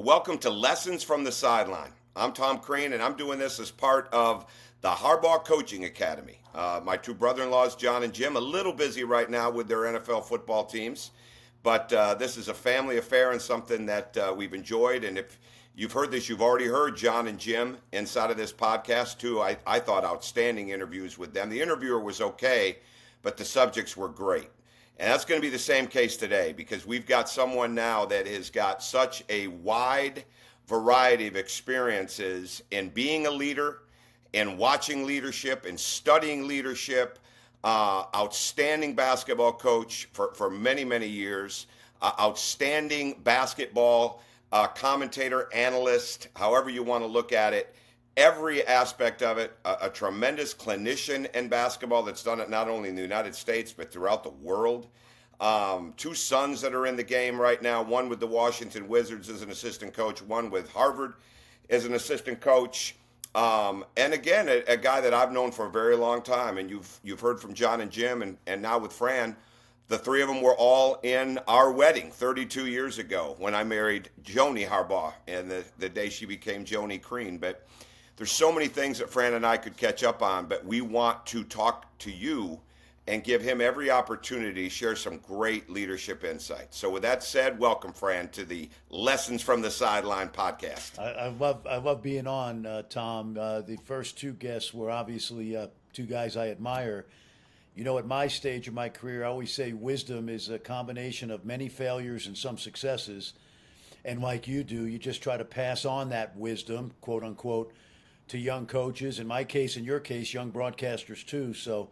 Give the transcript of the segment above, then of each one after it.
Well, welcome to Lessons from the Sideline. I'm Tom Crean, and I'm doing this as part of the Harbaugh Coaching Academy. My two brother-in-laws, John and Jim, a little busy right now with their NFL football teams, but this is a family affair and something that we've enjoyed. And if you've heard this, you've already heard John and Jim inside of this podcast too. I thought outstanding interviews with them. The interviewer was okay, but the subjects were great. And that's going to be the same case today because we've got someone now that has got such a wide variety of experiences in being a leader, in watching leadership, in studying leadership, outstanding basketball coach for many, many years, outstanding basketball commentator, analyst, however you want to look at it. Every aspect of it, a tremendous clinician in basketball that's done it not only in the United States, but throughout the world. Two sons that are in the game right now, one with the Washington Wizards as an assistant coach, one with Harvard as an assistant coach. And again, a guy that I've known for a very long time. And you've heard from John and Jim and now with Fran. The three of them were all in our wedding 32 years ago when I married Joni Harbaugh and the day she became Joni Crean. But there's so many things that Fran and I could catch up on, but we want to talk to you and give him every opportunity to share some great leadership insights. So with that said, welcome, Fran, to the Lessons from the Sideline podcast. I love being on, Tom. The first two guests were obviously two guys I admire. You know, at my stage of my career, I always say wisdom is a combination of many failures and some successes. And like you do, you just try to pass on that wisdom, quote unquote, to young coaches. In my case, in your case, young broadcasters too. So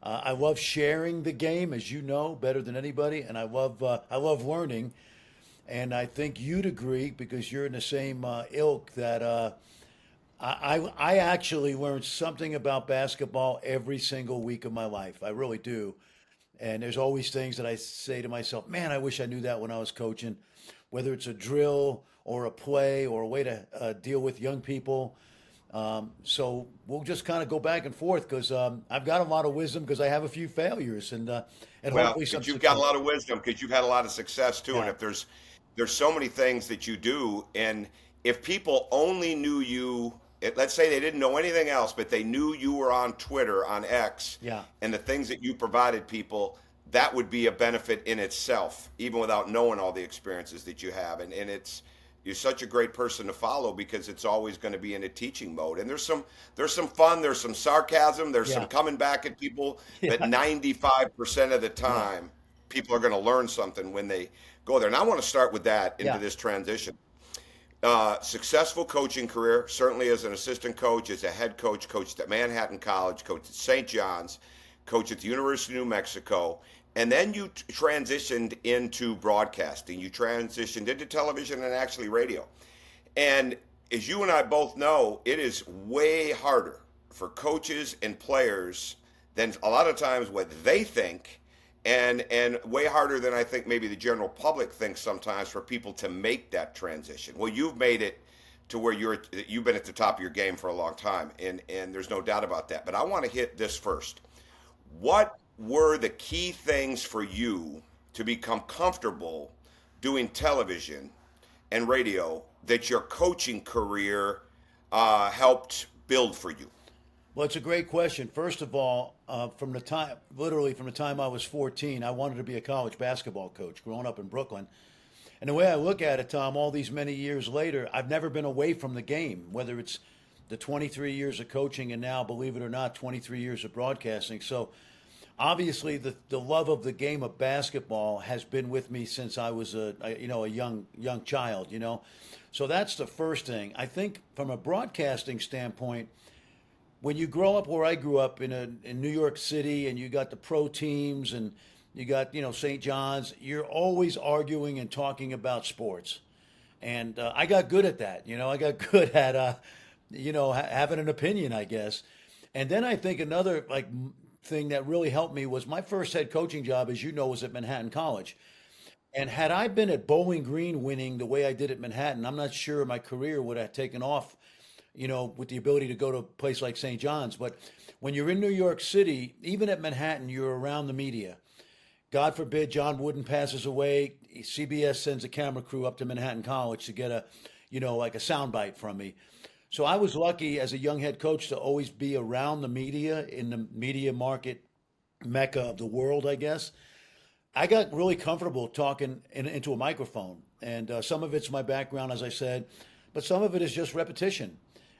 I love sharing the game, as you know, better than anybody, and I love learning. And I think you'd agree because you're in the same ilk that I actually learned something about basketball every single week of my life. I really do. And there's always things that I say to myself, man, I wish I knew that when I was coaching, whether it's a drill or a play or a way to deal with young people. So we'll just kind of go back and forth because I've got a lot of wisdom because I have a few failures and Well, hopefully some but you've got a success. lot of wisdom because you've had a lot of success too. And Yeah, if there's so many things that you do, and if people only knew you, let's say they didn't know anything else, but they knew you were on Twitter, on X, yeah, and the things that you provided people, that would be a benefit in itself, even without knowing all the experiences that you have. And you're such a great person to follow because it's always going to be in a teaching mode. And there's some fun, there's some sarcasm, there's some yeah, coming back at people, but yeah, 95% of the yeah, time, people are going to learn something when they go there. And I want to start with that into yeah. this transition. Successful coaching career, certainly as an assistant coach, as a head coach, coached at Manhattan College, coached at St. John's, coached at the University of New Mexico, and then you transitioned into broadcasting. You transitioned into television and actually radio. And as you and I both know, it is way harder for coaches and players than a lot of times what they think, and way harder than I think maybe the general public thinks sometimes for people to make that transition. Well, you've made it to where you've been at the top of your game for a long time, and there's no doubt about that. But I want to hit this first. What were the key things for you to become comfortable doing television and radio that your coaching career helped build for you? Well, it's a great question. First of all, literally from the time I was 14, I wanted to be a college basketball coach growing up in Brooklyn. And the way I look at it, Tom, all these many years later, I've never been away from the game, whether it's the 23 years of coaching and now, believe it or not, 23 years of broadcasting. So obviously the love of the game of basketball has been with me since I was a young child, you know. So that's the first thing. I think from a broadcasting standpoint, when you grow up where I grew up in New York City and you got the pro teams and you got, St. John's, you're always arguing and talking about sports. And I got good at that. I got good at, having an opinion, I guess. And then I think another thing that really helped me was my first head coaching job, as you know, was at Manhattan College. And had I been at Bowling Green winning the way I did at Manhattan, I'm not sure my career would have taken off, with the ability to go to a place like St. John's. But when you're in New York City, even at Manhattan, you're around the media. God forbid John Wooden passes away, CBS sends a camera crew up to Manhattan College to get a, like a soundbite from me. So I was lucky as a young head coach to always be around the media in the media market mecca of the world, I guess. I got really comfortable talking into a microphone, and some of it's my background, as I said, but some of it is just repetition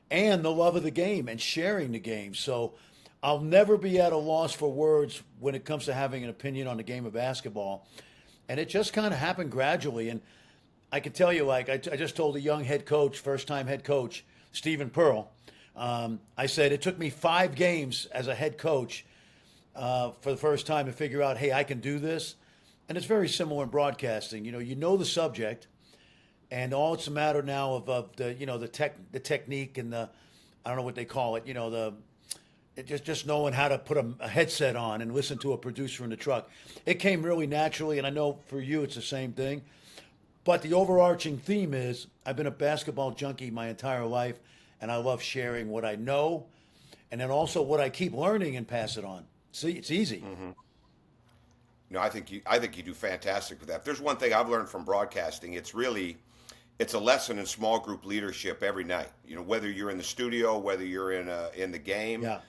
and the love of the game and sharing the game. So I'll never be at a loss for words when it comes to having an opinion on the game of basketball. And it just kind of happened gradually. And I can tell you, like, I just told a young head coach, first time head coach, Stephen Pearl, I said it took me 5 games as a head coach for the first time to figure out, hey, I can do this. And it's very similar in broadcasting. You know the subject, and all it's a matter now of the the technique and the, I don't know what they call it, just knowing how to put a headset on and listen to a producer in the truck. It came really naturally, and I know for you it's the same thing. But the overarching theme is I've been a basketball junkie my entire life, and I love sharing what I know, and then also what I keep learning and pass it on. See, it's easy. Mm-hmm. No, I think you do fantastic with that. If there's one thing I've learned from broadcasting, it's a lesson in small group leadership every night. Whether you're in the studio, whether you're in the game, Yeah.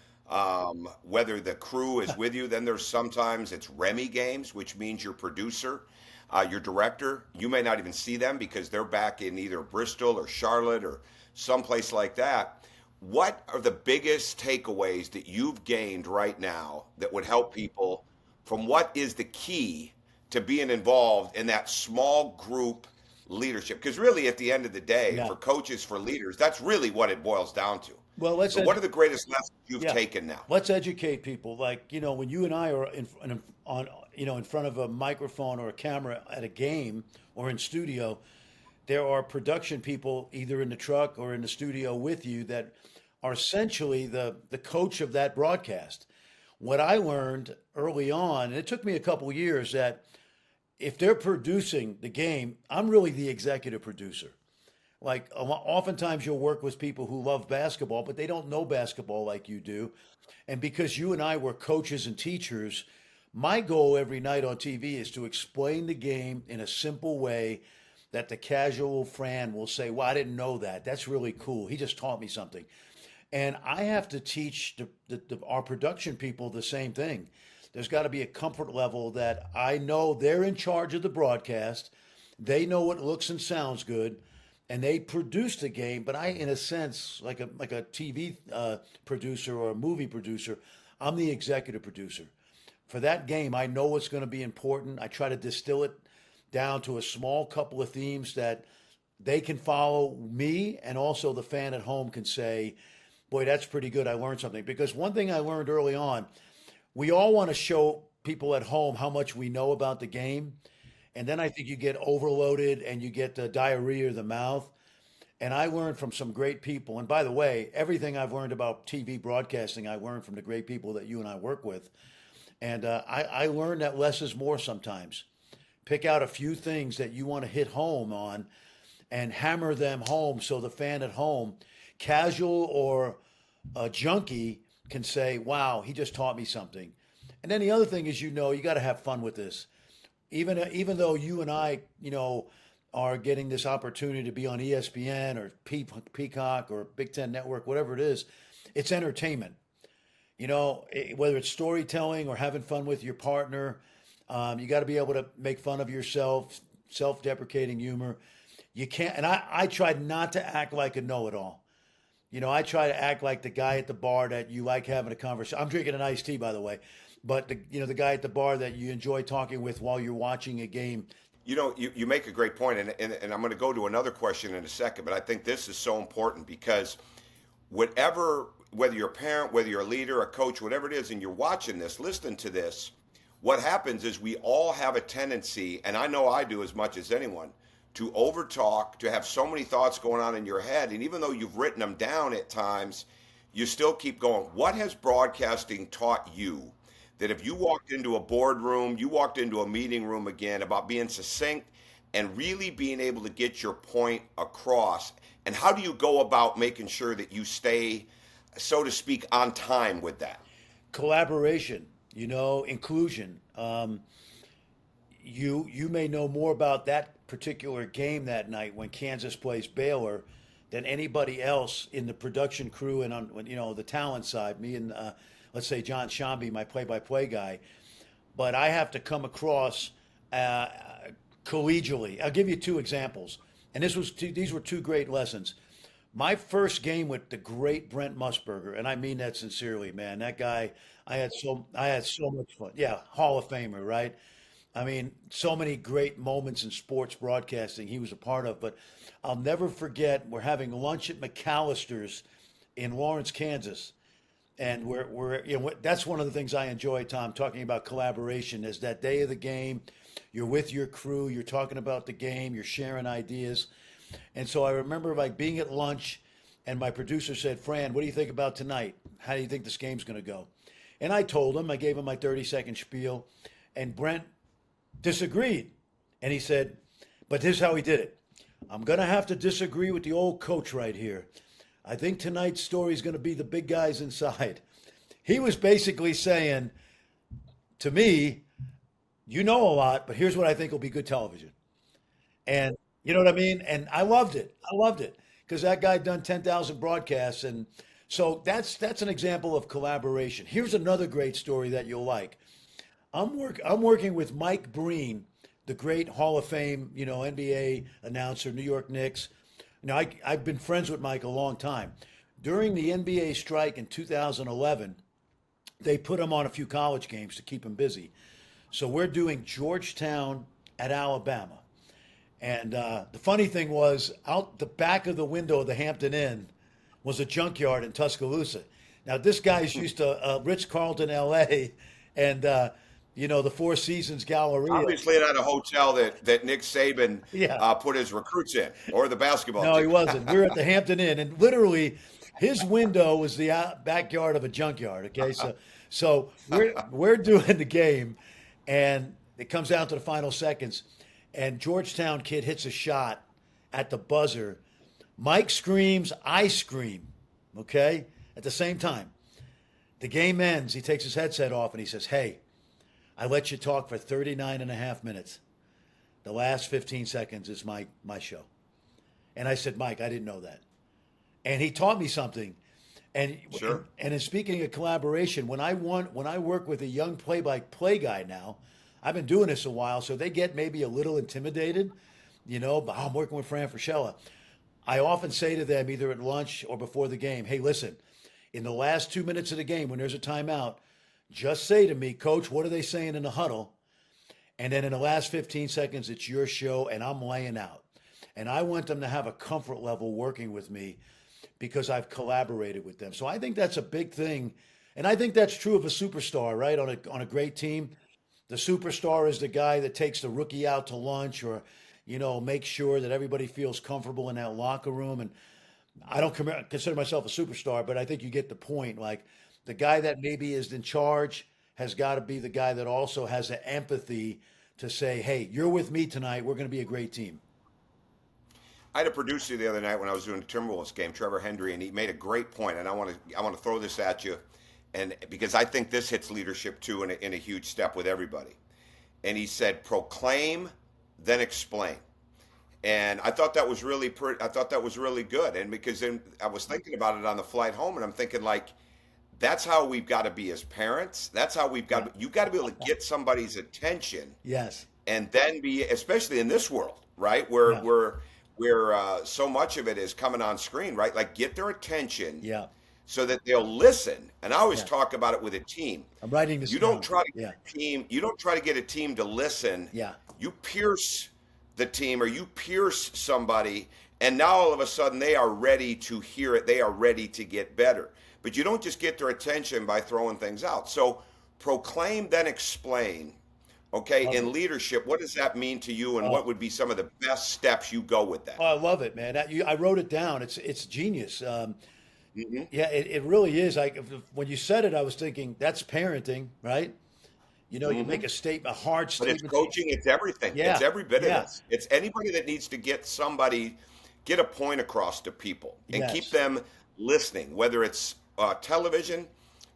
whether the crew is with you. Then there's sometimes it's Remy games, which means your producer, your director. You may not even see them because they're back in either Bristol or Charlotte or someplace like that. What are the biggest takeaways that you've gained right now that would help people from what is the key to being involved in that small group leadership? Because really, at the end of the day, Yeah. for coaches, for leaders, that's really what it boils down to. Well, let's So, what are the greatest lessons you've yeah. taken now? Let's educate people. Like, when you and I are in front of a microphone or a camera at a game or in studio, there are production people either in the truck or in the studio with you that are essentially the coach of that broadcast. What I learned early on, and it took me a couple years, that if they're producing the game, I'm really the executive producer. Like, oftentimes you'll work with people who love basketball, but they don't know basketball like you do. And because you and I were coaches and teachers, my goal every night on TV is to explain the game in a simple way that the casual Fran will say, well, I didn't know that. That's really cool. He just taught me something. And I have to teach our production people the same thing. There's got to be a comfort level that I know they're in charge of the broadcast. They know what looks and sounds good, and they produce the game. But I, in a sense, like a TV producer or a movie producer, I'm the executive producer. For that game, I know what's going to be important. I try to distill it down to a small couple of themes that they can follow me, and also the fan at home can say, boy, that's pretty good. I learned something. Because one thing I learned early on, we all want to show people at home how much we know about the game. And then I think you get overloaded and you get the diarrhea of the mouth. And I learned from some great people. And by the way, everything I've learned about TV broadcasting, I learned from the great people that you and I work with. And I learned that less is more sometimes. Pick out a few things that you want to hit home on and hammer them home so the fan at home, casual or a junkie, can say, wow, he just taught me something. And then the other thing is, you got to have fun with this. Even though you and I, are getting this opportunity to be on ESPN or Peacock or Big Ten Network, whatever it is, it's entertainment. Whether it's storytelling or having fun with your partner, you got to be able to make fun of yourself, self-deprecating humor. You can't, and I tried not to act like a know-it-all. I try to act like the guy at the bar that you like having a conversation. I'm drinking an iced tea, by the way, but the guy at the bar that you enjoy talking with while you're watching a game. You make a great point, and I'm going to go to another question in a second, but I think this is so important because whether you're a parent, whether you're a leader, a coach, whatever it is, and you're watching this, listening to this, what happens is we all have a tendency, and I know I do as much as anyone, to overtalk, to have so many thoughts going on in your head. And even though you've written them down at times, you still keep going. What has broadcasting taught you that if you walked into a boardroom, you walked into a meeting room again, about being succinct and really being able to get your point across? And how do you go about making sure that you stay, so to speak, on time with that? Collaboration, inclusion. you may know more about that particular game that night when Kansas plays Baylor than anybody else in the production crew and on the talent side. Me and let's say John Shambi, my play-by-play guy, but I have to come across uh, collegially. I'll give you two examples, and these were two great lessons. My first game with the great Brent Musburger, and I mean that sincerely, man. That guy, I had so much fun. Yeah, Hall of Famer, right? I mean, so many great moments in sports broadcasting he was a part of. But I'll never forget, we're having lunch at McAllister's in Lawrence, Kansas. And that's one of the things I enjoy, Tom, talking about collaboration is that day of the game, you're with your crew, you're talking about the game, you're sharing ideas. And so I remember like being at lunch and my producer said, Fran, what do you think about tonight? How do you think this game's going to go? And I told him, I gave him my 30-second spiel, and Brent disagreed. And he said, but here's how he did it. I'm going to have to disagree with the old coach right here. I think tonight's story is going to be the big guys inside. He was basically saying to me, you know a lot, but here's what I think will be good television. And you know what I mean? And I loved it. I loved it because that guy done 10,000 broadcasts. And so that's an example of collaboration. Here's another great story that you'll like. I'm working with Mike Breen, the great Hall of Fame, NBA announcer, New York Knicks. Now, I've been friends with Mike a long time. During the NBA strike in 2011, they put him on a few college games to keep him busy. So we're doing Georgetown at Alabama. And the funny thing was, out the back of the window of the Hampton Inn was a junkyard in Tuscaloosa. Now, this guy's used to Ritz-Carlton, L.A., and the Four Seasons Galleria. Obviously, not a hotel that Nick Saban Yeah. put his recruits in, or the basketball No, he team. wasn't. We were at the Hampton Inn, and literally, his window was the backyard of a junkyard. Okay, so we're doing the game, and it comes down to the final seconds, and Georgetown kid hits a shot at the buzzer. Mike screams, I scream. Okay, at the same time, the game ends. He takes his headset off and he says, "Hey, I let you talk for 39 and a half minutes. The last 15 seconds is my show." And I said, Mike, I didn't know that. And he taught me something. And Sure. and in speaking of collaboration, when I work with a young play-by-play guy now, I've been doing this a while, so they get maybe a little intimidated, but I'm working with Fran Fraschilla. I often say to them, either at lunch or before the game, hey, listen, in the last 2 minutes of the game, when there's a timeout, just say to me, Coach, what are they saying in the huddle? And then in the last 15 seconds, it's your show, and I'm laying out. And I want them to have a comfort level working with me because I've collaborated with them. So I think that's a big thing. And I think that's true of a superstar, right? On a great team, the superstar is the guy that takes the rookie out to lunch or, makes sure that everybody feels comfortable in that locker room. And I don't consider myself a superstar, but I think you get the point. Like the guy that maybe is in charge has got to be the guy that also has the empathy to say, hey, you're with me tonight. We're going to be a great team. I had a producer the other night when I was doing the Timberwolves game, Trevor Hendry, and he made a great point, and I want to throw this at you, and because I think this hits leadership too in a huge step with everybody. And he said, proclaim, then explain. And I thought that was really good. And because then I was thinking about it on the flight home, and I'm thinking like, that's how we've got to be as parents. That's how you've got to be able to get somebody's attention. Yes. And then be, especially in this world, right, where so much of it is coming on screen, right? Like get their attention. Yeah. So that they'll listen. And I always talk about it with a team. I'm writing this You down. don't try to get a team. You don't try to get a team to listen. Yeah. You pierce the team, or you pierce somebody, and now all of a sudden they are ready to hear it. They are ready to get better. But you don't just get their attention by throwing things out. So proclaim, then explain. Okay, in leadership, what does that mean to you, and what would be some of the best steps you go with that? Oh, I love it, man. I wrote it down. It's genius. Yeah, it really is. When you said it, I was thinking that's parenting, right? You make a hard But statement. it's coaching, it's everything. Yeah, It's every bit yeah. of this. It's anybody that needs to get a point across to people and Yes. keep them listening, whether it's television.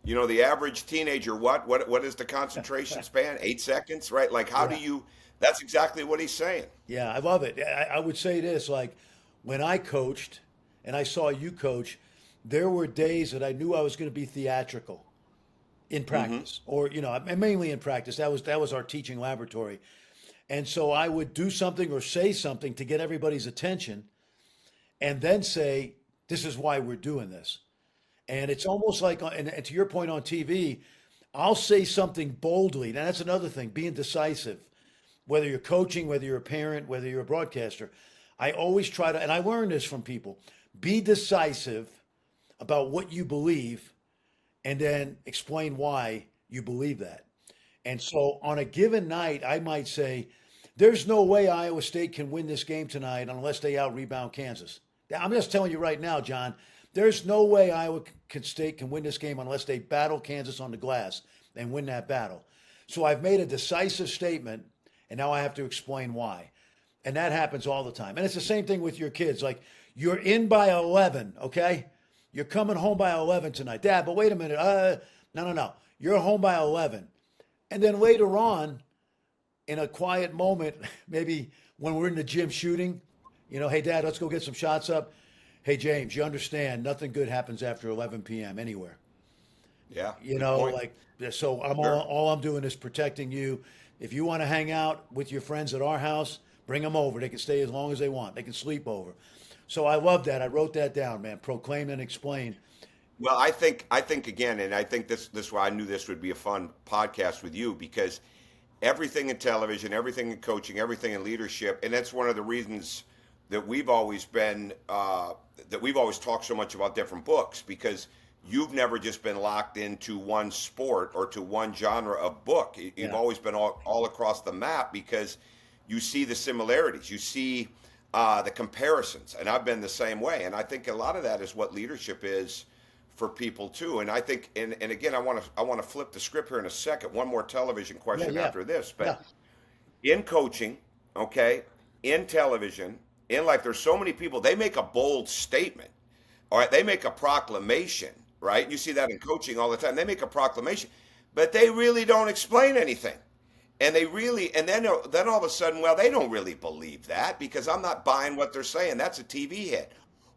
The average teenager, what is the concentration span? 8 seconds, right? Like, how do you That's exactly what he's saying. Yeah, I love it. I would say this, like when I coached and I saw you coach, there were days that I knew I was going to be theatrical in Hmm. practice, or mainly in practice. That was our teaching laboratory, and so I would do something or say something to get everybody's attention, and then say, "This is why we're doing this." And it's almost like, and to your point on TV, I'll say something boldly. Now that's another thing, being decisive. Whether you're coaching, whether you're a parent, whether you're a broadcaster, I always try to, and I learned this from people, be decisive about what you believe and then explain why you believe that. And so on a given night, I might say, there's no way Iowa State can win this game tonight unless they out rebound Kansas. I'm just telling you right now, John, there's no way Iowa State can win this game unless they battle Kansas on the glass and win that battle. So I've made a decisive statement, and now I have to explain why. And that happens all the time. And it's the same thing with your kids. Like, you're in by 11, okay? You're coming home by 11 tonight. Dad, but wait a minute. No. You're home by 11. And then later on, in a quiet moment, maybe when we're in the gym shooting, hey, Dad, let's go get some shots up. Hey, James, you understand nothing good happens after 11 p.m. anywhere. Yeah, good point. Like, so I'm Sure. all I'm doing is protecting you. If you want to hang out with your friends at our house, bring them over. They can stay as long as they want. They can sleep over. So I love that. I wrote that down, man. Proclaim and explain. Well, I think again, and I think this why I knew this would be a fun podcast with you because everything in television, everything in coaching, everything in leadership, and that's one of the reasons that we've always been that we've always talked so much about different books because you've never just been locked into one sport or to one genre of book. You've Yeah. always been all across the map because you see the similarities, you see the comparisons, and I've been the same way. And I think a lot of that is what leadership is for people too. And I think, and again, I want to flip the script here in a second. One more television Yeah. question Yeah. after this, Yeah. but in coaching, okay, in television, in life, there's so many people, they make a bold statement. All right, they make a proclamation, right? You see that in coaching all the time. They make a proclamation, but they really don't explain anything. And they really, and then all of a sudden, well, they don't really believe that because I'm not buying what they're saying. That's a TV hit.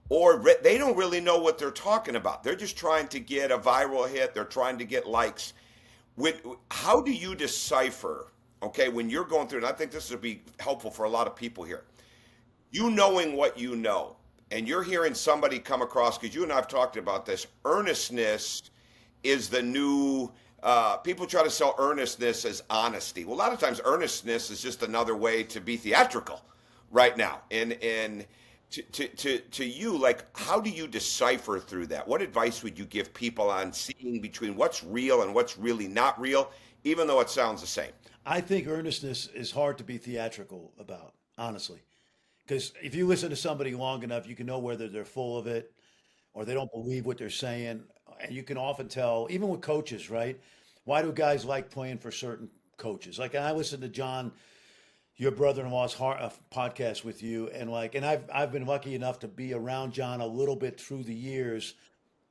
Or they don't really know what they're talking about. They're just trying to get a viral hit. They're trying to get likes. How do you decipher, okay, when you're going through, and I think this would be helpful for a lot of people here, you knowing what you know, and you're hearing somebody come across, because you and I have talked about this, earnestness is the new, people try to sell earnestness as honesty. Well, a lot of times earnestness is just another way to be theatrical right now. And to you, like, how do you decipher through that? What advice would you give people on seeing between what's real and what's really not real, even though it sounds the same? I think earnestness is hard to be theatrical about, honestly. Because if you listen to somebody long enough, you can know whether they're full of it or they don't believe what they're saying. And you can often tell, even with coaches, right? Why do guys like playing for certain coaches? Like, I listened to John, your brother-in-law's podcast with you, and I've been lucky enough to be around John a little bit through the years.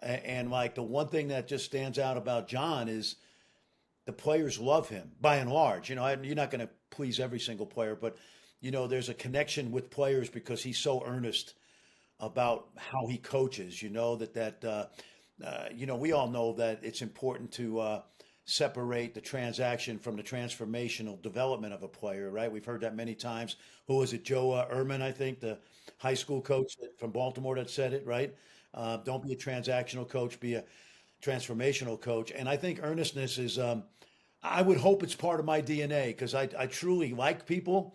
And like the one thing that just stands out about John is the players love him by and large. You're not going to please every single player, but there's a connection with players because he's so earnest about how he coaches. We all know that it's important to separate the transaction from the transformational development of a player, right? We've heard that many times. Who was it? Joe Ehrman, I think, the high school coach from Baltimore that said it, right? Don't be a transactional coach, be a transformational coach. And I think earnestness is, I would hope it's part of my DNA because I truly like people.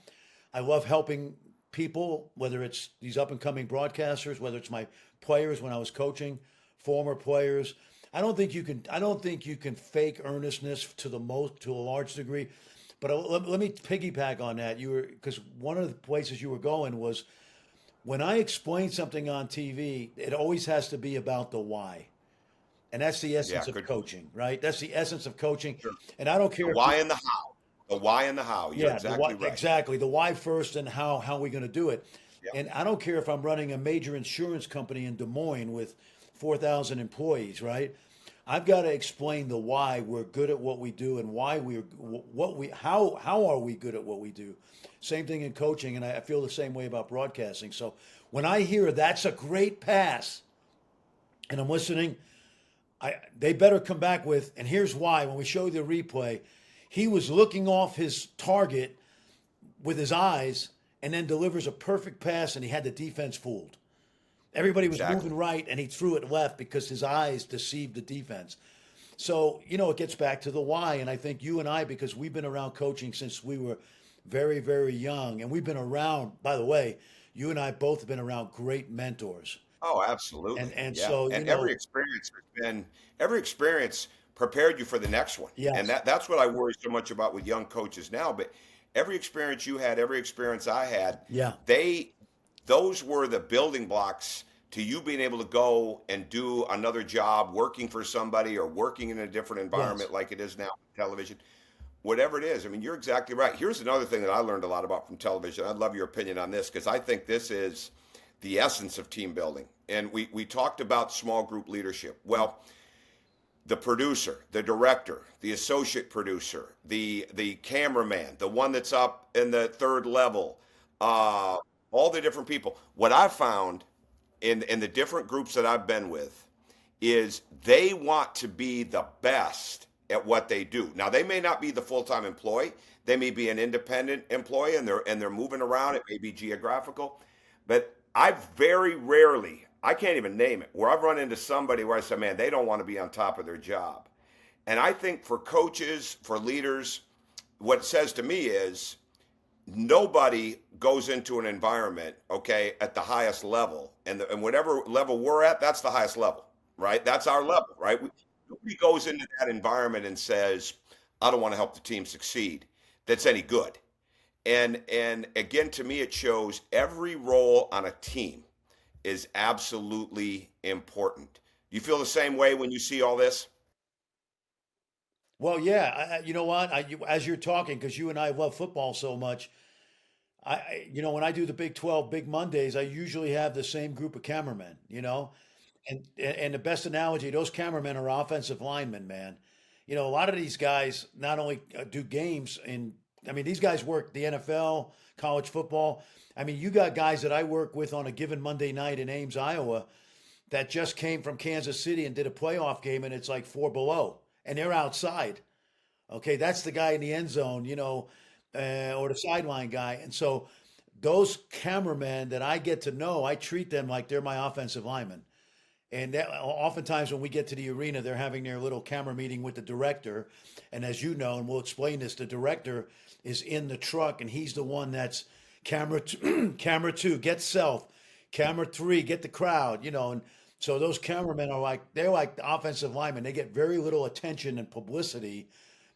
I love helping people, whether it's these up and coming broadcasters, whether it's my players when I was coaching, former players. I don't think you can fake earnestness to a large degree. But let me piggyback on that. Because one of the places you were going was when I explain something on TV, it always has to be about the why. And that's the Yeah, essence of good. coaching, right? That's the essence of coaching. Sure. And I don't The care if why and the how. The why and the how. You're yeah, the why exactly right. exactly. The why first and how we going to do it. Yeah. And I don't care if I'm running a major insurance company in Des Moines with 4,000 employees, right? I've got to explain the why we're good at what we do and why we're what we how are we good at what we do. Same thing in coaching, and I feel the same way about broadcasting. So when I hear that's a great pass, and I'm listening, they better come back with, and here's why. When we show the replay, he was looking off his target with his eyes, and then delivers a perfect pass, and he had the defense fooled. Everybody was Exactly. moving right, and he threw it left because his eyes deceived the defense. So, it gets back to the why. And I think you and I, because we've been around coaching since we were very, very young, and we've been around, by the way, you and I both have been around great mentors. Oh, absolutely. And Yeah. so, And every experience prepared you for the next one. And yes, that's what I worry so much about with young coaches now. But every experience you had, every experience I had, yeah, they those were the building blocks to you being able to go and do another job, working for somebody or working in a different yes. environment like it is now on television. Whatever it is. I mean, you're exactly right. Here's another thing that I learned a lot about from television. I'd love your opinion on this because I think this is the essence of team building. And we talked about small group leadership. Well, the producer, the director, the associate producer, the cameraman, the one that's up in the third level, uh, all the different people. What I've found in the different groups that I've been with is they want to be the best at what they do. Now they may not be the full-time employee. They may be an independent employee and they're moving around. It may be geographical. But I very rarely, I can't even name it, where I've run into somebody where I say, man, they don't want to be on top of their job. And I think for coaches, for leaders, what it says to me is nobody goes into an environment, okay, at the highest level. And whatever level we're at, that's the highest level, right? That's our level, right? Nobody goes into that environment and says, I don't want to help the team succeed. That's any good. And again, to me, it shows every role on a team is absolutely important. You feel the same way when you see all this? Well, yeah. You know what? As you're talking, because you and I love football so much, when I do the Big 12 Big Mondays, I usually have the same group of cameramen, and the best analogy, those cameramen are offensive linemen, man. A lot of these guys not only do games I mean, these guys work the NFL, college football. I mean, you got guys that I work with on a given Monday night in Ames, Iowa, that just came from Kansas City and did a playoff game, and it's like four below, and they're outside. Okay, that's the guy in the end zone, or the sideline guy. And so those cameramen that I get to know, I treat them like they're my offensive linemen. And oftentimes when we get to the arena, they're having their little camera meeting with the director. And as you know, and we'll explain this, the director is in the truck, and he's the one that's camera two, get self, camera three, get the crowd, And so those cameramen they're like the offensive linemen. They get very little attention and publicity,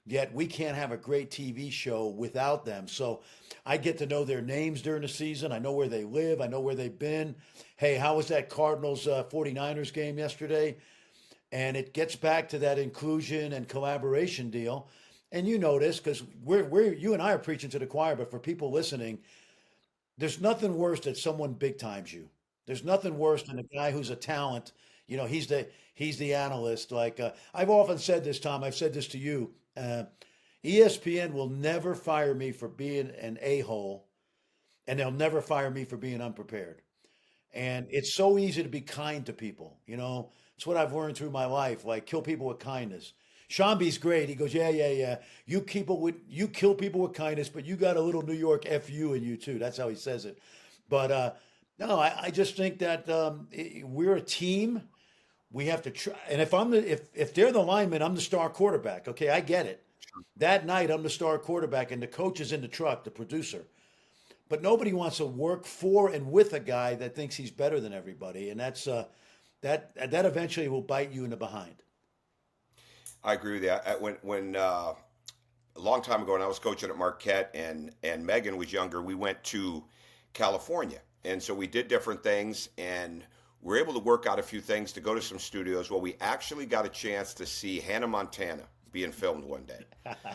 yet we can't have a great TV show without them. So I get to know their names during the season. I know where they live. I know where they've been. Hey, how was that Cardinals 49ers game yesterday? And it gets back to that inclusion and collaboration deal. And you know this because you and I are preaching to the choir, but for people listening, there's nothing worse that someone big times you. There's nothing worse than a guy who's a talent. He's the analyst. Like I've often said this, Tom. I've said this to you. ESPN will never fire me for being an a-hole, and they'll never fire me for being unprepared. And it's so easy to be kind to people. It's what I've learned through my life. Like kill people with kindness. Shambi's great. He goes, yeah, yeah, yeah. You kill people with kindness, but you got a little New York fu in you too. That's how he says it. But no, I just think that we're a team. We have to try. And if they're the lineman, I'm the star quarterback. Okay, I get it. That night, I'm the star quarterback, and the coach is in the truck, the producer. But nobody wants to work for and with a guy that thinks he's better than everybody, and that eventually will bite you in the behind. I agree with you. When a long time ago when I was coaching at Marquette and Megan was younger, we went to California. And so we did different things and we were able to work out a few things to go to some studios. Well, we actually got a chance to see Hannah Montana being filmed one day.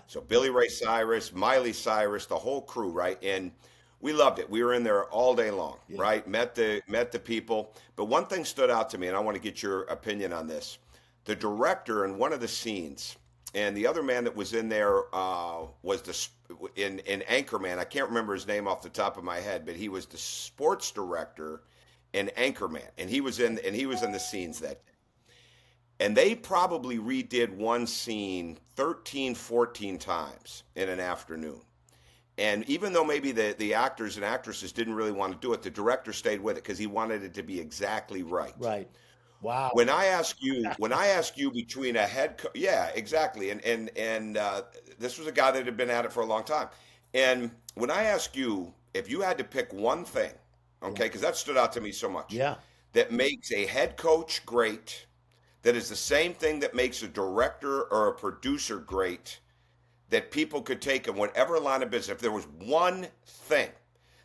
So Billy Ray Cyrus, Miley Cyrus, the whole crew, right? And we loved it. We were in there all day long, Yeah. right? Met the people. But one thing stood out to me, and I want to get your opinion on this. the director in one of the scenes, and the other man that was in there was in Anchorman. I can't remember his name off the top of my head, but he was the sports director in Anchorman, and he was in the scenes that day. And they probably redid one scene 13, 14 times in an afternoon. And even though maybe the actors and actresses didn't really want to do it, the director stayed with it because he wanted it to be exactly right. Right. Wow. When I ask you between a yeah, exactly. And this was a guy that had been at it for a long time. And when I ask you if you had to pick one thing, okay, because that stood out to me so much, Yeah. that makes a head coach great, that is the same thing that makes a director or a producer great, that people could take in whatever line of business. If there was one thing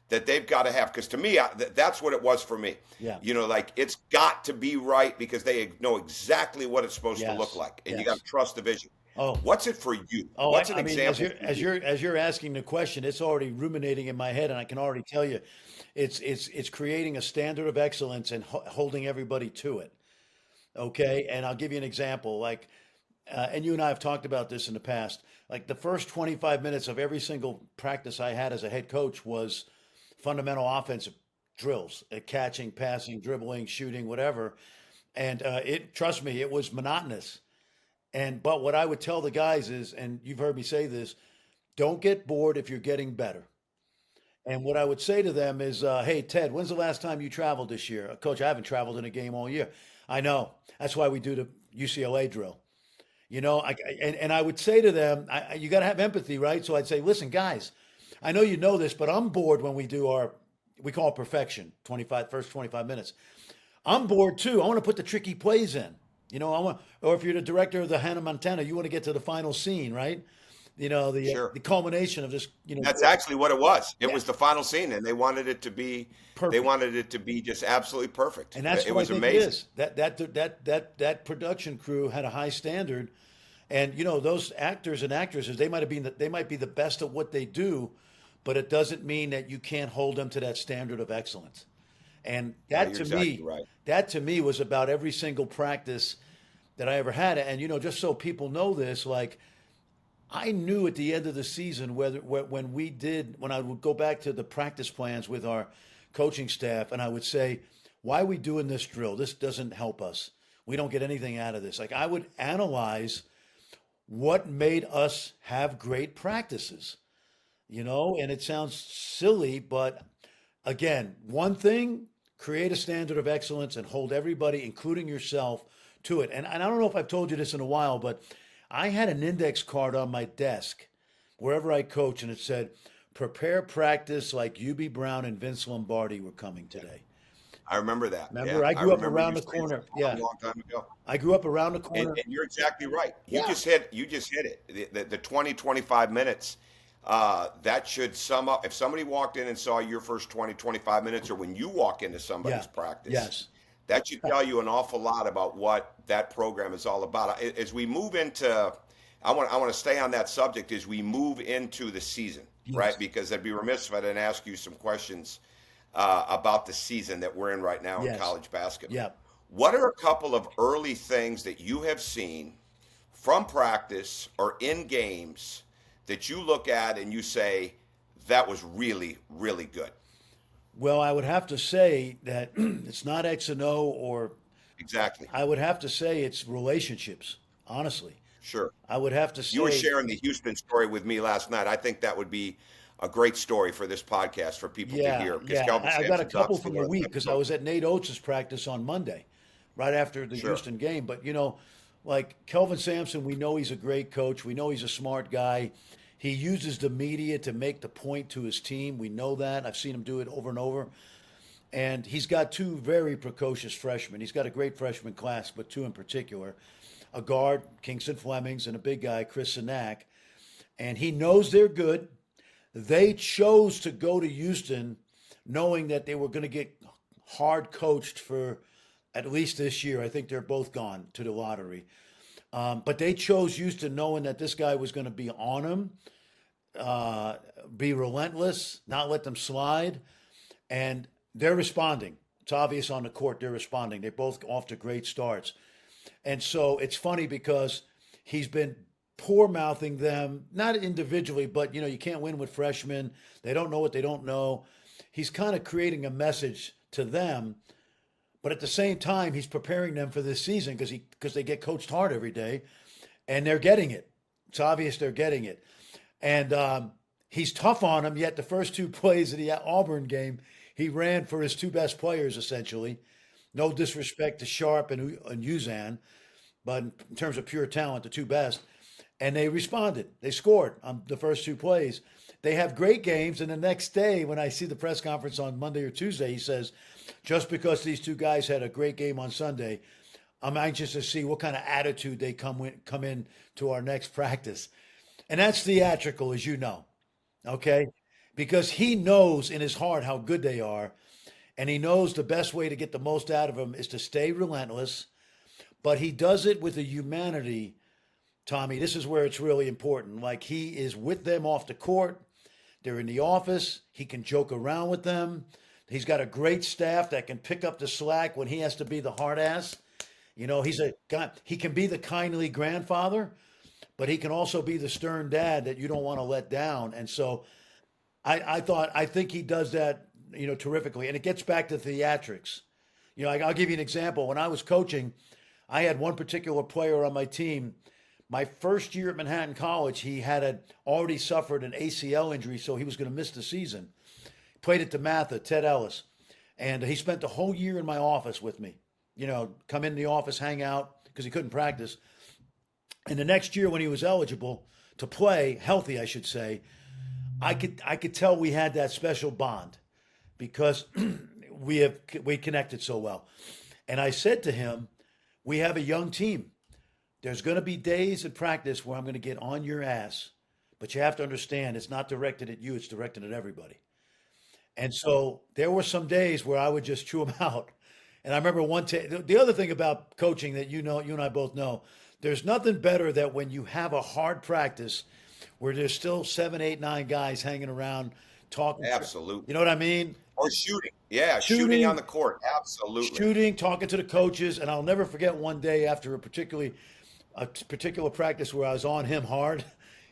that they've got to have, because to me, that's what it was for me. Yeah. You know, like it's got to be right because they know exactly what it's supposed to Yes. look like, and you Yes. got to trust the vision. Oh. What's it for you? Oh, What's an I mean, example? as you're asking the question, it's already ruminating in my head, and I can already tell you, it's creating a standard of excellence and holding everybody to it. Okay, and I'll give you an example. Like, and you and I have talked about this in the past. Like the first 25 minutes of every single practice I had as a head coach was fundamental offensive drills, catching, passing, dribbling, shooting, whatever. And trust me, it was monotonous. But what I would tell the guys is, and you've heard me say this, don't get bored if you're getting better. And what I would say to them is, hey, Ted, when's the last time you traveled this year? Coach, I haven't traveled in a game all year. I know. That's why we do the UCLA drill. You know, and I would say to them, you got to have empathy, right? So I'd say, listen, guys, I know you know this, but I'm bored when we do we call it perfection, first 25 minutes. I'm bored too. I want to put the tricky plays in. You know, or if you're the director of the Hannah Montana, you want to get to the final scene, right? You know, Sure. the culmination of this, you know. That's actually what it was. It Yeah. was the final scene, and they wanted it to be Perfect. They wanted it to be just absolutely perfect. And that's it what was I think amazing. it is. That production crew had a high standard, and you know those actors and actresses, they might be the best at what they do, but it doesn't mean that you can't hold them to that standard of excellence. And that you're to exactly me, right. that to me was about every single practice that I ever had. And you know, just so people know this, like I knew at the end of the season when I would go back to the practice plans with our coaching staff, and I would say, why are we doing this drill? This doesn't help us. We don't get anything out of this. Like I would analyze what made us have great practices, you know, and it sounds silly, but again, one thing, create a standard of excellence and hold everybody, including yourself, to it. And I don't know if I've told you this in a while, but I had an index card on my desk wherever I coach, and it said, prepare practice like UB Brown and Vince Lombardi were coming today. I remember that. Remember, Yeah, I grew up remember around you the saying corner. that Yeah. a long time ago. I grew up around the corner. And you're exactly right. You Yeah. just hit it. The 20, 25 minutes, that should sum up. If somebody walked in and saw your first 20, 25 minutes, or when you walk into somebody's Yeah. practice, Yes. that should tell you an awful lot about what that program is all about. As we move into, I want to stay on that subject as we move into the season, right? Because I'd be remiss if I didn't ask you some questions about the season that we're in right now in Yes. college basketball. Yeah. What are a couple of early things that you have seen from practice or in games that you look at and you say, that was really, really good? Well, I would have to say that it's not X and O, or Exactly. I would have to say it's relationships, honestly. Sure. I would have to say You were sharing the Houston story with me last night. I think that would be a great story for this podcast for people to hear. Yeah, Kelvin I got a Sampson's couple obviously from one the of week because I was at Nate Oates' practice on Monday, right after the Sure. Houston game. But you know, like Kelvin Sampson, we know he's a great coach. We know he's a smart guy. He uses the media to make the point to his team. We know that. I've seen him do it over and over. And he's got two very precocious freshmen. He's got a great freshman class, but two in particular. A guard, Kingston Flemings, and a big guy, Chris Sinak. And he knows they're good. They chose to go to Houston knowing that they were going to get hard coached for at least this year. I think they're both gone to the lottery. But they chose Houston knowing that this guy was going to be on them, be relentless, not let them slide. And they're responding. It's obvious on the court they're responding. They're both off to great starts. And so it's funny because he's been poor mouthing them, not individually, but you can't win with freshmen. They don't know what they don't know. He's kind of creating a message to them, but at the same time, he's preparing them for this season because they get coached hard every day, and they're getting it. It's obvious they're getting it, and he's tough on them. Yet the first two plays of the Auburn game, he ran for his two best players essentially. No disrespect to Sharp and Uzan, but in terms of pure talent, the two best. And they responded. They scored on the first two plays. They have great games. And the next day, when I see the press conference on Monday or Tuesday, he says, just because these two guys had a great game on Sunday, I'm anxious to see what kind of attitude they come in to our next practice. And that's theatrical, as you know, okay? Because he knows in his heart how good they are. And he knows the best way to get the most out of them is to stay relentless. But he does it with a humanity, Tommy. This is where it's really important. Like, he is with them off the court. They're in the office. He can joke around with them. He's got a great staff that can pick up the slack when he has to be the hard ass. He's a guy. He can be the kindly grandfather, but he can also be the stern dad that you don't want to let down. And so I think he does that, terrifically. And it gets back to theatrics. I'll give you an example. When I was coaching, I had one particular player on my team. My first year at Manhattan College, he had already suffered an ACL injury, so he was going to miss the season. Played at DeMatha, Ted Ellis. And he spent the whole year in my office with me. Come in the office, hang out, because he couldn't practice. And the next year when he was eligible to play, healthy, I should say, I could tell we had that special bond because we connected so well. And I said to him, we have a young team. There's going to be days at practice where I'm going to get on your ass, but you have to understand it's not directed at you, it's directed at everybody. And so there were some days where I would just chew them out. And I remember the other thing about coaching that you and I both know, there's nothing better than when you have a hard practice where there's still 7, 8, 9 guys hanging around talking. Absolutely. You know what I mean? Or shooting. Yeah, shooting on the court. Absolutely. Shooting, talking to the coaches. And I'll never forget one day after a particular practice where I was on him hard.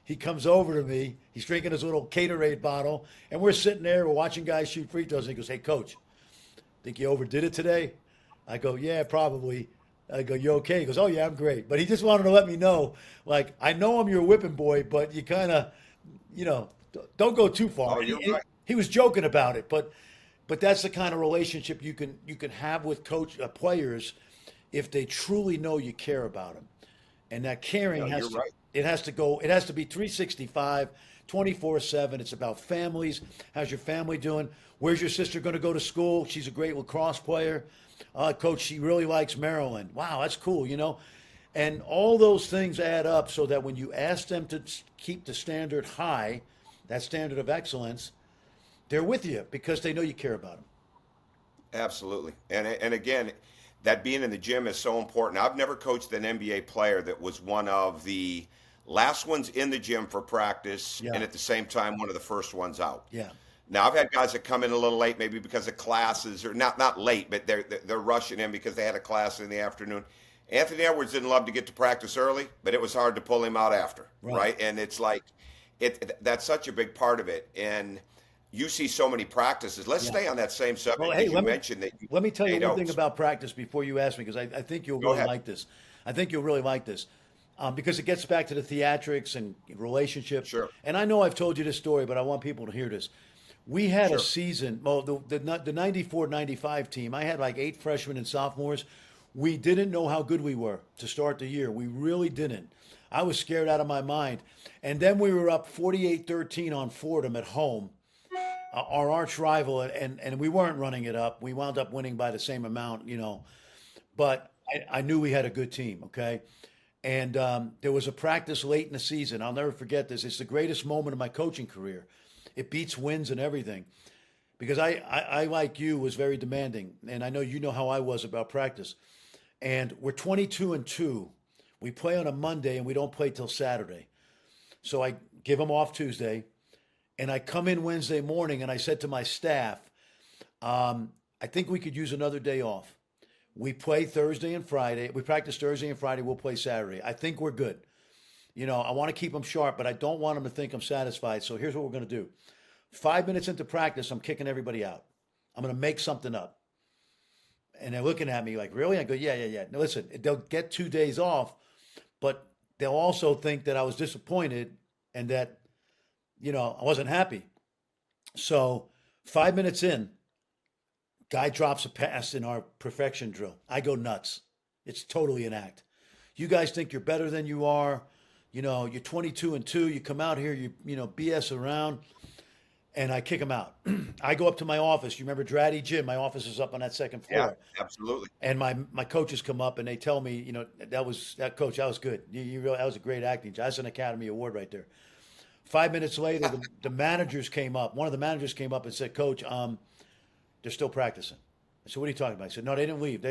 He comes over to me. He's drinking his little Gatorade bottle. And we're sitting there. We're watching guys shoot free throws. And he goes, hey, coach, think you overdid it today? I go, yeah, probably. I go, you okay? He goes, oh, yeah, I'm great. But he just wanted to let me know, like, I know I'm your whipping boy, but you kind of, don't go too far. Oh, you're right. He was joking about it, but that's the kind of relationship you can have with players if they truly know you care about them. And that caring has to be 365, 24/7. It's about families. How's your family doing? Where's your sister going to go to school? She's a great lacrosse player. Coach, she really likes Maryland. Wow, that's cool, And all those things add up so that when you ask them to keep the standard high, that standard of excellence, they're with you because they know you care about them. Absolutely. And again, that being in the gym is so important. I've never coached an NBA player that was one of the last ones in the gym for practice and at the same time one of the first ones out. Yeah. Now, I've had guys that come in a little late, maybe because of classes, or not late, but they're rushing in because they had a class in the afternoon. Anthony Edwards didn't love to get to practice early, but it was hard to pull him out after, right? And it's like that's such a big part of it. And you see so many practices. Let's stay on that same subject. Well, hey, you mentioned that. Let me tell you one thing about practice before you ask me, because I think you'll really like this. I think you'll really like this. Because it gets back to the theatrics and relationships. Sure. And I know I've told you this story, but I want people to hear this. We had a season, well, the 94-95 team, I had like 8 freshmen and sophomores. We didn't know how good we were to start the year. We really didn't. I was scared out of my mind. And then we were up 48-13 on Fordham at home, our arch rival, and we weren't running it up. We wound up winning by the same amount, But I knew we had a good team, okay? And there was a practice late in the season. I'll never forget this. It's the greatest moment of my coaching career. It beats wins and everything. Because I like you, was very demanding. And I know you know how I was about practice. And we're 22-2. We play on a Monday and we don't play till Saturday. So I give them off Tuesday. And I come in Wednesday morning and I said to my staff, I think we could use another day off. We play Thursday and Friday. We practice Thursday and Friday. We'll play Saturday. I think we're good. I want to keep them sharp, but I don't want them to think I'm satisfied. So here's what we're going to do. 5 minutes into practice, I'm kicking everybody out. I'm going to make something up. And they're looking at me like, really? I go, yeah. Now listen, they'll get 2 days off, but they'll also think that I was disappointed and that, I wasn't happy. So 5 minutes in, guy drops a pass in our perfection drill. I go nuts. It's totally an act. You guys think you're better than you are. You're 22-2. You come out here, you BS around, and I kick him out. I go up to my office. You remember Dratty Gym? My office is up on that second floor. Yeah, absolutely. And my coaches come up and they tell me, coach, that was good. You really, that was a great acting job. That's an Academy Award right there. 5 minutes later, the managers came up. One of the managers came up and said, Coach, they're still practicing. I said, what are you talking about? I said, no, they didn't leave.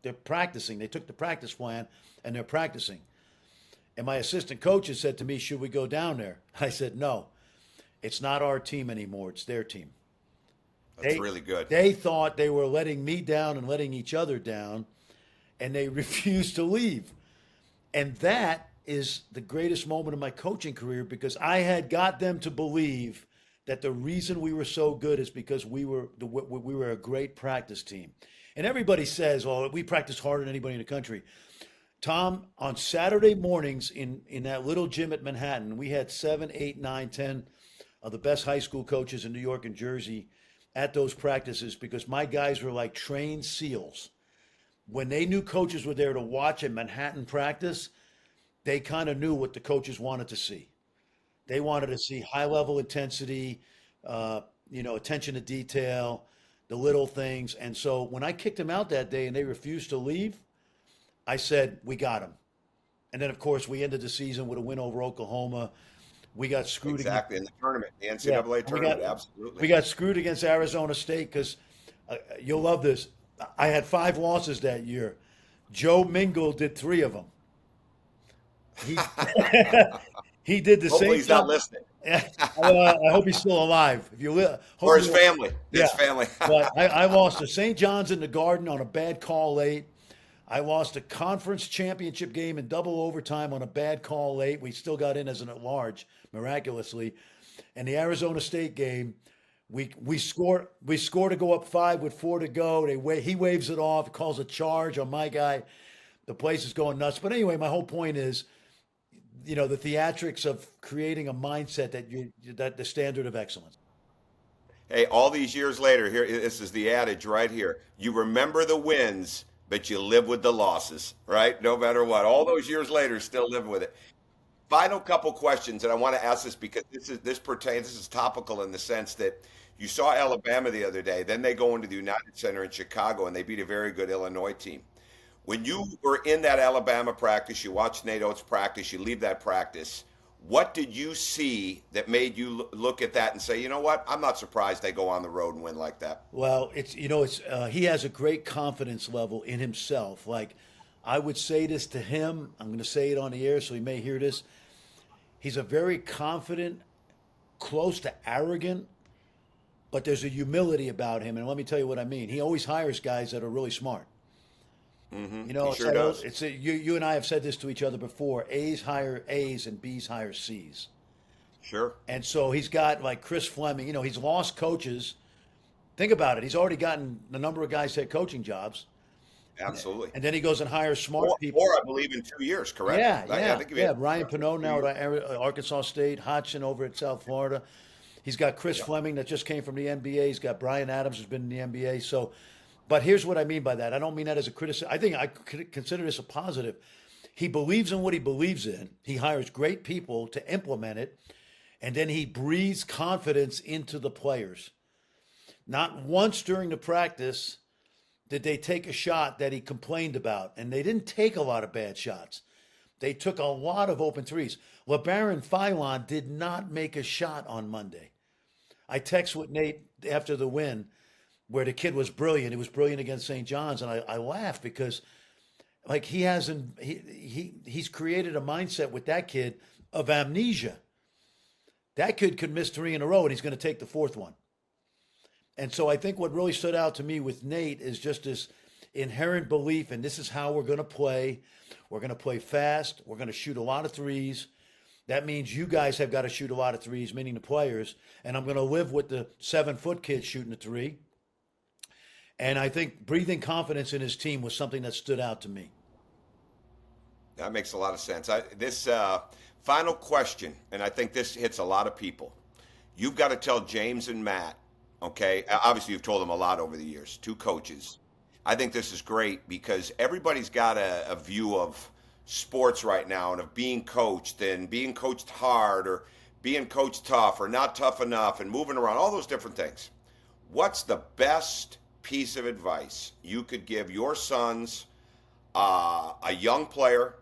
They're practicing. They took the practice plan and they're practicing. And my assistant coaches said to me, should we go down there? I said, no, it's not our team anymore. It's their team. That's really good. They thought they were letting me down and letting each other down, and they refused to leave. And that is the greatest moment of my coaching career because I had got them to believe that the reason we were so good is because we were a great practice team. And everybody says, oh, we practice harder than anybody in the country. Tom, on Saturday mornings in that little gym at Manhattan, we had 7, 8, 9, 10 of the best high school coaches in New York and Jersey at those practices because my guys were like trained SEALs. When they knew coaches were there to watch a Manhattan practice, they kind of knew what the coaches wanted to see. They wanted to see high-level intensity, attention to detail, the little things. And so when I kicked them out that day and they refused to leave, I said, we got them. And then, of course, we ended the season with a win over Oklahoma. We got screwed exactly in the tournament, the NCAA tournament. Absolutely, we got screwed against Arizona State because you'll love this. I had 5 losses that year. Joe Mingle did 3 of them. He did the Hopefully same. He's not listening. I hope he's still alive. If you or his family, yeah. His family. But I lost to St. John's in the Garden on a bad call late. I lost a conference championship game in double overtime on a bad call late. We still got in as an at-large, miraculously. And the Arizona State game, we scored to go up 5 with 4 to go. He waves it off, calls a charge on my guy. The place is going nuts. But anyway, my whole point is, the theatrics of creating a mindset that the standard of excellence. Hey, all these years later, here this is the adage right here. You remember the wins, but you live with the losses, right? No matter what. All those years later, still live with it. Final couple questions, and I want to ask this because this is topical in the sense that you saw Alabama the other day. Then they go into the United Center in Chicago, and they beat a very good Illinois team. When you were in that Alabama practice, you watched Nate Oates practice, you leave that practice. What did you see that made you look at that and say, you know what, I'm not surprised they go on the road and win like that? Well, he has a great confidence level in himself. Like, I would say this to him. I'm going to say it on the air, so he may hear this. He's a very confident, close to arrogant, but there's a humility about him. And let me tell you what I mean. He always hires guys that are really smart. Mm-hmm. He sure does. You and I have said this to each other before. A's hire A's and B's hire C's. Sure. And so he's got like Chris Fleming. He's lost coaches. Think about it. He's already gotten the number of guys head coaching jobs. Absolutely. And then he goes and hires smart people. Or I believe in 2 years, correct? Yeah, I think Ryan Pinot now at Arkansas State, Hodgson over at South Florida. He's got Chris Fleming that just came from the NBA. He's got Brian Adams who's been in the NBA. So, but here's what I mean by that. I don't mean that as a criticism. I think I consider this a positive. He believes in what he believes in. He hires great people to implement it. And then he breathes confidence into the players. Not once during the practice did they take a shot that he complained about. And they didn't take a lot of bad shots. They took a lot of open threes. LeBaron Philon did not make a shot on Monday. I text with Nate after the win where the kid was brilliant. He was brilliant against St. John's. And I laughed because like he's created a mindset with that kid of amnesia. That kid could miss 3 in a row and he's going to take the 4th one. And so I think what really stood out to me with Nate is just this, inherent belief in this is how we're going to play. We're going to play fast. We're going to shoot a lot of threes. That means you guys have got to shoot a lot of threes, meaning the players. And I'm going to live with the 7-foot kid shooting a three. And I think breathing confidence in his team was something that stood out to me. That makes a lot of sense. This final question, and I think this hits a lot of people. You've got to tell James and Matt, okay? Obviously, you've told them a lot over the years, two coaches. I think this is great because everybody's got a view of sports right now and of being coached and being coached hard or being coached tough or not tough enough and moving around, all those different things. What's the best piece of advice you could give your sons, a young player,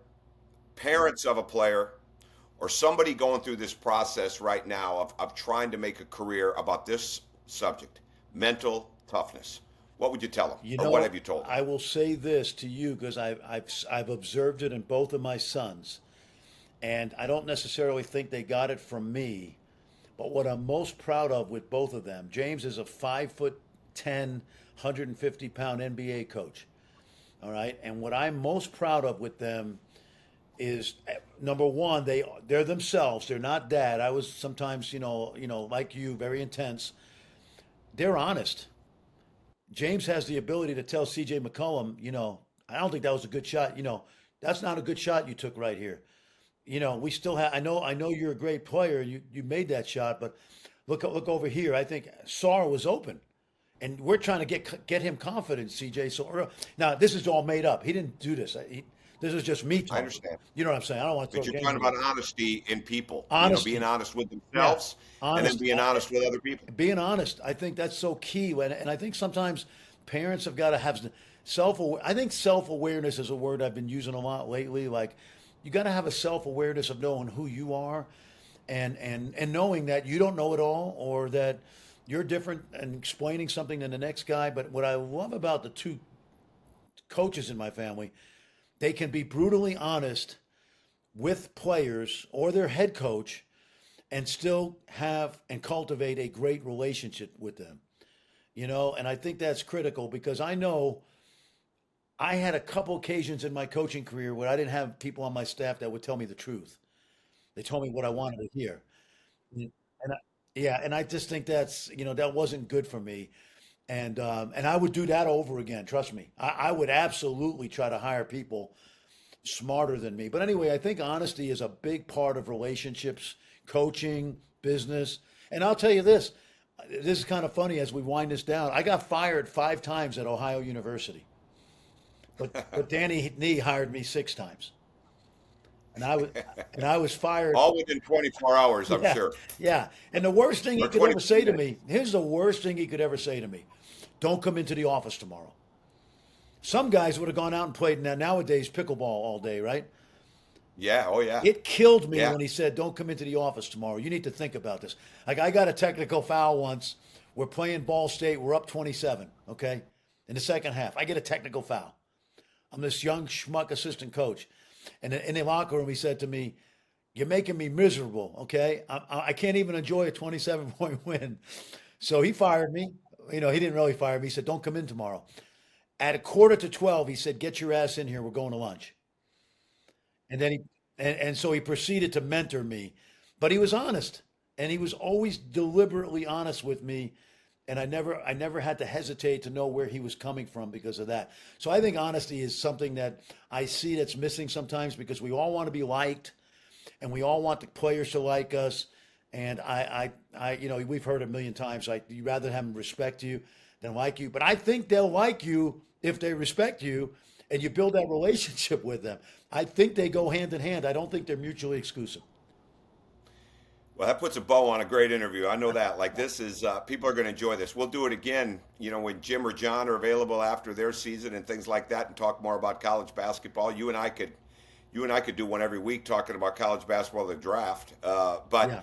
parents of a player, or somebody going through this process right now of trying to make a career about this subject, mental toughness? What would you tell them? You Or know, what have you told them? I will say this to you because I've observed it in both of my sons, and I don't necessarily think they got it from me. But what I'm most proud of with both of them, James is a 5'10", 150-pound NBA coach. All right, and what I'm most proud of with them is number one, they're themselves. They're not dad. I was sometimes, like you, very intense. They're honest. James has the ability to tell CJ McCollum, I don't think that was a good shot. That's not a good shot you took right here. We still have. I know you're a great player. You made that shot, but look over here. I think Sar was open, and we're trying to get him confident, CJ. So now this is all made up. He didn't do this. This is just me talking. I understand. You know what I'm saying? I don't want to. But you're talking about honesty in people. Honesty. Being honest with themselves and then being honest with other people. Being honest, I think that's so key. And I think sometimes parents have got to have I think self-awareness is a word I've been using a lot lately. Like, you got to have a self-awareness of knowing who you are and knowing that you don't know it all or that you're different and explaining something than the next guy. But what I love about the two coaches in my family, they can be brutally honest with players or their head coach and still have and cultivate a great relationship with them. And I think that's critical because I know I had a couple occasions in my coaching career where I didn't have people on my staff that would tell me the truth. They told me what I wanted to hear. And I just think that wasn't good for me. And I would do that over again. Trust me. I would absolutely try to hire people smarter than me. But anyway, I think honesty is a big part of relationships, coaching, business. And I'll tell you this. This is kind of funny as we wind this down. I got fired 5 times at Ohio University. But Danny Nee hired me 6 times. And I was fired. All within 24 hours, I'm sure. Yeah. And the worst thing he Or could ever say to 22 me, here's the worst thing he could ever say to me. Don't come into the office tomorrow. Some guys would have gone out and played nowadays pickleball all day, right? Yeah, oh yeah. It killed me Yeah. when he said, don't come into the office tomorrow. You need to think about this. Like, I got a technical foul once. We're playing Ball State. We're up 27, okay? In the second half, I get a technical foul. I'm this young schmuck assistant coach. And in the locker room, he said to me, you're making me miserable, okay? I can't even enjoy a 27-point win. So he fired me. He didn't really fire me. He said, don't come in tomorrow. At 11:45, he said, get your ass in here. We're going to lunch. And then so he proceeded to mentor me. But he was honest. And he was always deliberately honest with me. And I never had to hesitate to know where he was coming from because of that. So I think honesty is something that I see that's missing sometimes because we all want to be liked and we all want the players to like us. And we've heard a million times, like, you'd rather have them respect you than like you. But I think they'll like you if they respect you and you build that relationship with them. I think they go hand in hand. I don't think they're mutually exclusive. Well, that puts a bow on a great interview. I know that. Like, this is, people are going to enjoy this. We'll do it again, when Jim or John are available after their season and things like that and talk more about college basketball. You and I could do one every week talking about college basketball, the draft. But Yeah.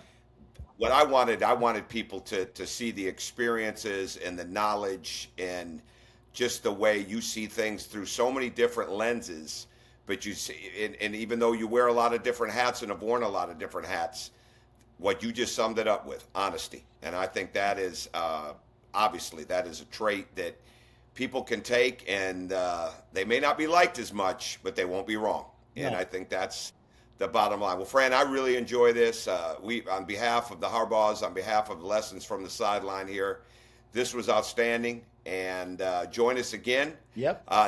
what I wanted people to see the experiences and the knowledge and just the way you see things through so many different lenses. But you see, and even though you wear a lot of different hats and have worn a lot of different hats, what you just summed it up with, honesty. And I think that is, obviously, that is a trait that people can take, and they may not be liked as much, but they won't be wrong. And No. I think that's the bottom line. Well, Fran, I really enjoy this. On behalf of the Harbaughs, on behalf of Lessons from the Sideline here, this was outstanding. And join us again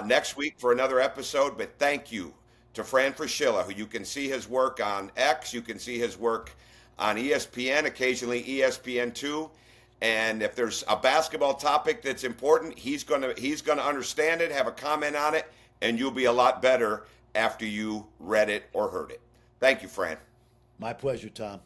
next week for another episode. But thank you to Fran Fraschilla, who you can see his work on X. You can see his work on ESPN, occasionally ESPN2. And if there's a basketball topic that's important, he's gonna understand it, have a comment on it, and you'll be a lot better after you read it or heard it. Thank you, Fran. My pleasure, Tom.